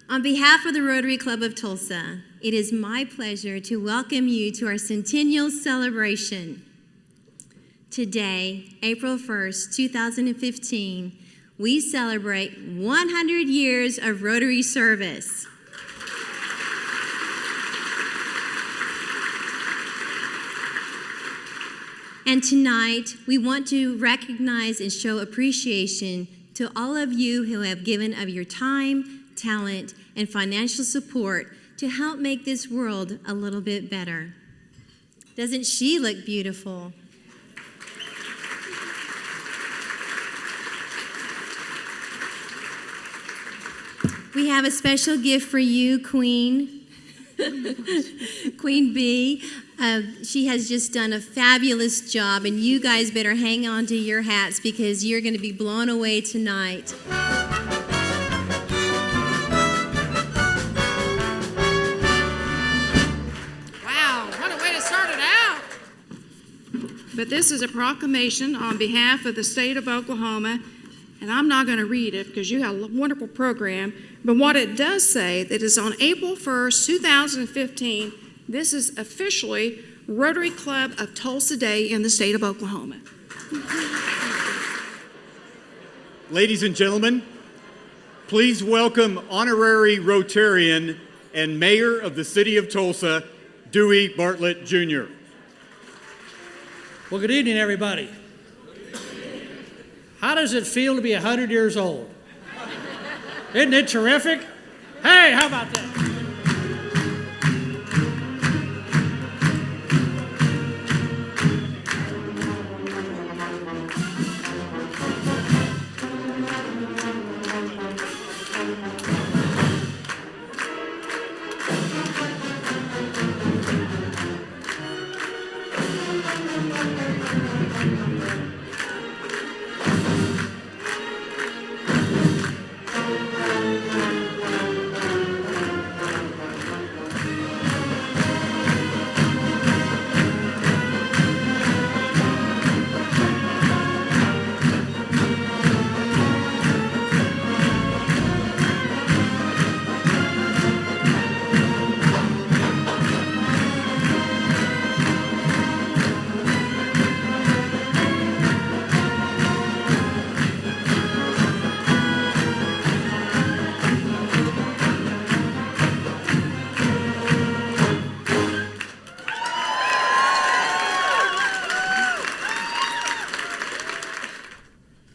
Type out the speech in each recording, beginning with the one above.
On behalf of the Rotary Club of Tulsa, it is my pleasure to welcome you to our Centennial celebration. Today, April 1st, 2015, we celebrate 100 years of Rotary service. And tonight, we want to recognize and show appreciation to all of you who have given of your time, talent, and financial support to help make this world a little bit better. Doesn't she look beautiful? We have a special gift for you, Queen. Queen Bee. She has just done a fabulous job, and you guys better hang on to your hats because you're going to be blown away tonight. Wow, what a way to start it out. But this is a proclamation on behalf of the state of Oklahoma, and I'm not going to read it because you have a wonderful program. But what it does say, that is on April 1st, 2015, this is officially Rotary Club of Tulsa Day in the state of Oklahoma. Ladies and gentlemen, please welcome honorary Rotarian and Mayor of the City of Tulsa, Dewey Bartlett, Jr. Well, good evening, everybody. How does it feel to be 100 years old? Isn't it terrific? Hey, how about that?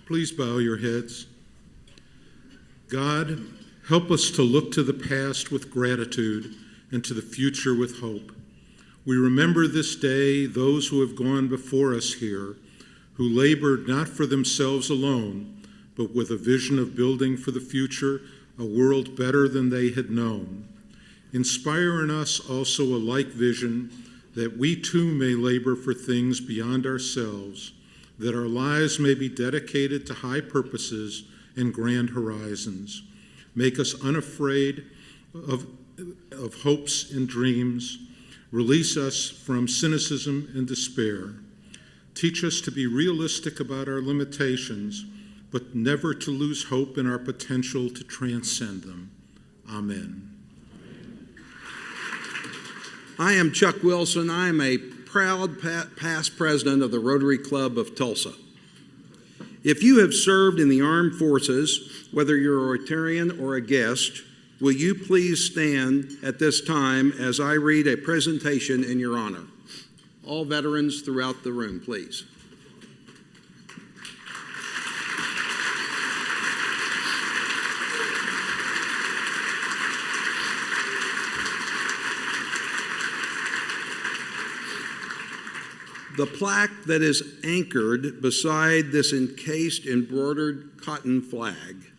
Please bow your heads. God, help us to look to the past with gratitude and to the future with hope. We remember this day those who have gone before us here, who labored not for themselves alone, but with a vision of building for the future a world better than they had known. Inspire in us also a like vision that we too may labor for things beyond ourselves, that our lives may be dedicated to high purposes and grand horizons. Make us unafraid of hopes and dreams. Release us from cynicism and despair. Teach us to be realistic about our limitations, but never to lose hope in our potential to transcend them. Amen. I am Chuck Wilson. I am a proud past president of the Rotary Club of Tulsa. If you have served in the armed forces, whether you're a Rotarian or a guest, will you please stand at this time as I read a presentation in your honor? All veterans throughout the room, please. The plaque that is anchored beside this encased embroidered cotton flag,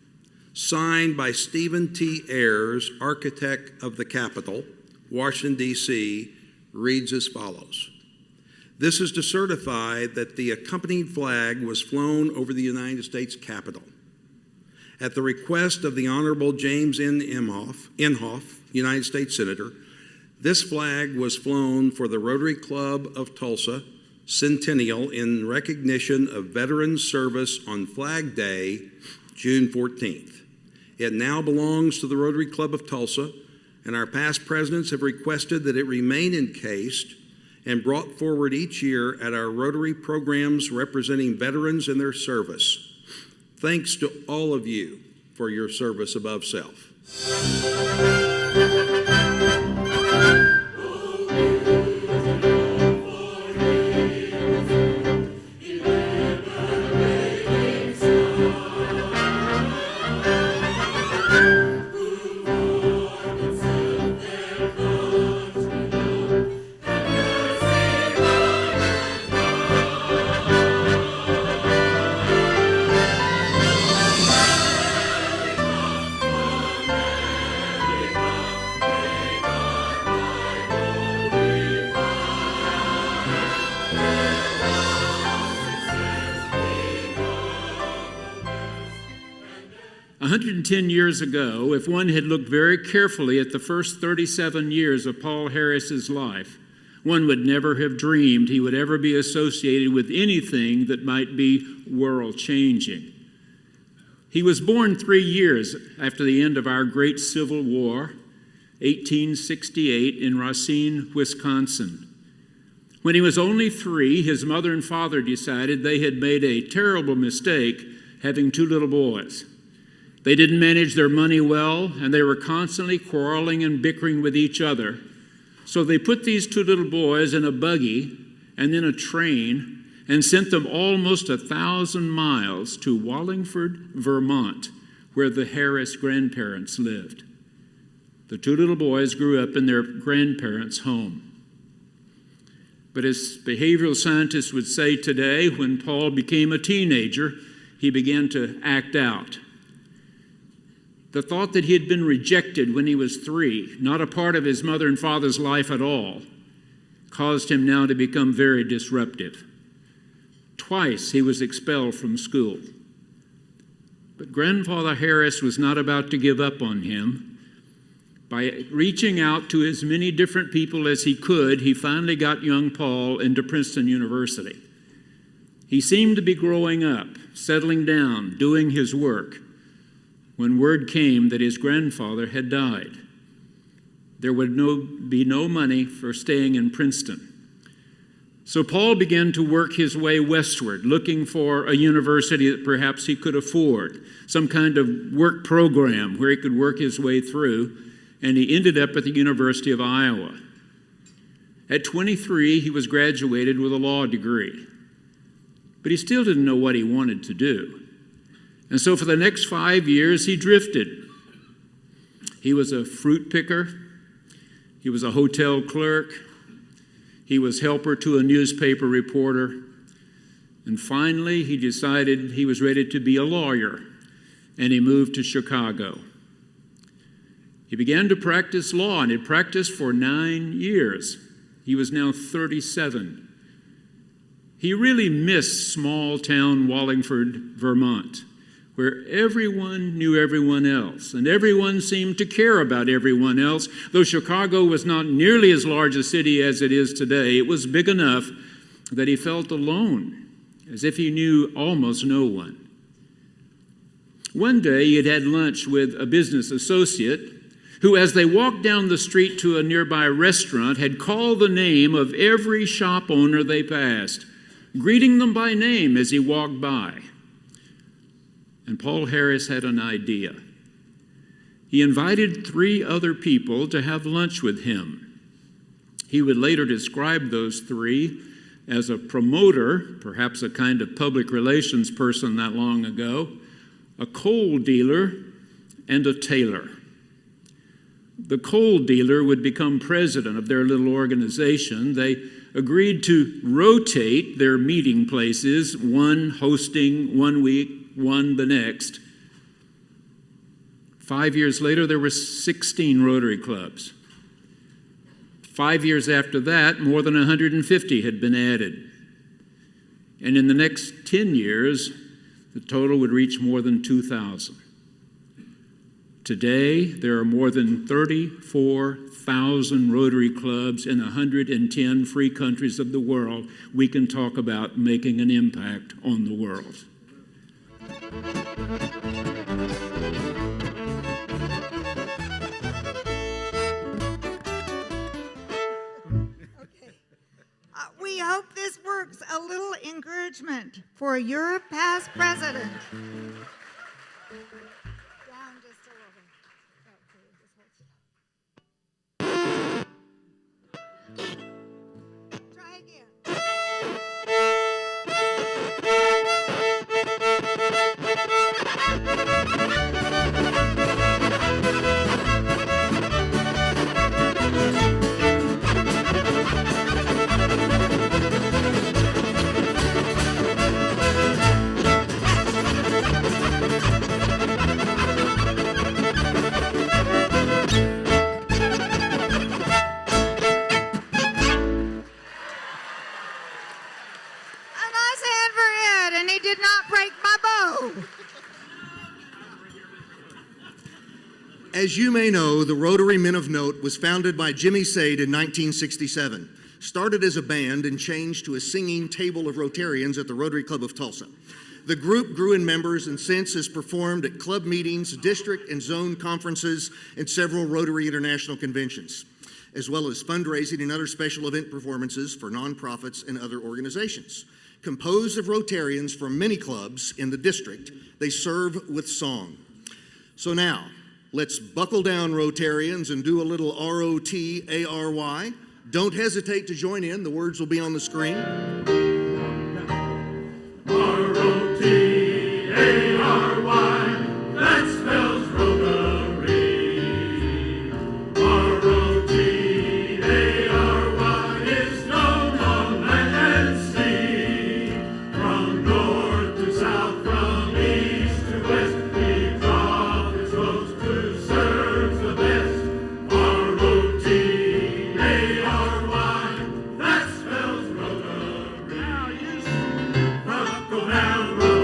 signed by Stephen T. Ayers, architect of the Capitol, Washington, D.C., reads as follows. This is to certify that the accompanying flag was flown over the United States Capitol. At the request of the Honorable James N. Inhofe, United States Senator, this flag was flown for the Rotary Club of Tulsa Centennial in recognition of veterans' service on Flag Day, June 14th. It now belongs to the Rotary Club of Tulsa, and our past presidents have requested that it remain encased and brought forward each year at our Rotary programs representing veterans and their service. Thanks to all of you for your service above self. A 110 years ago, if one had looked very carefully at the first 37 years of Paul Harris's life, one would never have dreamed he would ever be associated with anything that might be world-changing. He was born 3 years after the end of our great Civil War, 1868, in Racine, Wisconsin. When he was only 3, his mother and father decided they had made a terrible mistake having 2 little boys. They didn't manage their money well, and they were constantly quarreling and bickering with each other. So they put these 2 little boys in a buggy and then a train and sent them almost 1,000 miles to Wallingford, Vermont, where the Harris grandparents lived. The 2 little boys grew up in their grandparents' home. But as behavioral scientists would say today, when Paul became a teenager, he began to act out. The thought that he had been rejected when he was 3, not a part of his mother and father's life at all, caused him now to become very disruptive. Twice he was expelled from school. But Grandfather Harris was not about to give up on him. By reaching out to as many different people as he could, he finally got young Paul into Princeton University. He seemed to be growing up, settling down, doing his work, when word came that his grandfather had died. There would be no money for staying in Princeton. So Paul began to work his way westward, looking for a university that perhaps he could afford, some kind of work program where he could work his way through, and he ended up at the University of Iowa. At 23, he was graduated with a law degree, but he still didn't know what he wanted to do. And so for the next 5 years, he drifted. He was a fruit picker. He was a hotel clerk. He was helper to a newspaper reporter. And finally, he decided he was ready to be a lawyer, and he moved to Chicago. He began to practice law, and he practiced for 9 years. He was now 37. He really missed small-town Wallingford, Vermont, where everyone knew everyone else, and everyone seemed to care about everyone else. Though Chicago was not nearly as large a city as it is today, it was big enough that he felt alone, as if he knew almost no one. One day he had had lunch with a business associate who, as they walked down the street to a nearby restaurant, had called the name of every shop owner they passed, greeting them by name as he walked by. And Paul Harris had an idea. He invited 3 other people to have lunch with him. He would later describe those 3 as a promoter, perhaps a kind of public relations person that long ago, a coal dealer, and a tailor. The coal dealer would become president of their little organization. They agreed to rotate their meeting places, one hosting one week, one the next. 5 years later, there were 16 Rotary clubs. 5 years after that, more than 150 had been added. And in the next 10 years, the total would reach more than 2,000. Today, there are more than 34,000 Rotary clubs in 110 free countries of the world. We can talk about making an impact on the world. works, a little encouragement for your past president. Down just a little bit. Try again. A nice hand for Ed, and he did not break my bow. As you may know, the Rotary Men of Note was founded by Jimmy Sade in 1967. Started as a band and changed to a singing table of Rotarians at the Rotary Club of Tulsa. The group grew in members and since has performed at club meetings, district and zone conferences, and several Rotary International conventions, as well as fundraising and other special event performances for nonprofits and other organizations. Composed of Rotarians from many clubs in the district, they serve with song. So now, let's buckle down, Rotarians, and do a little R-O-T-A-R-Y. Don't hesitate to join in. The words will be on the screen. R-O-T-A-R-Y, that spells Rotary. R-O-T-A-R-Y is known on land and sea. From north to south, from east to west, he profits most to serve the best. R-O-T-A-R-Y, that spells Rotary. Now you buckle down, Rotary.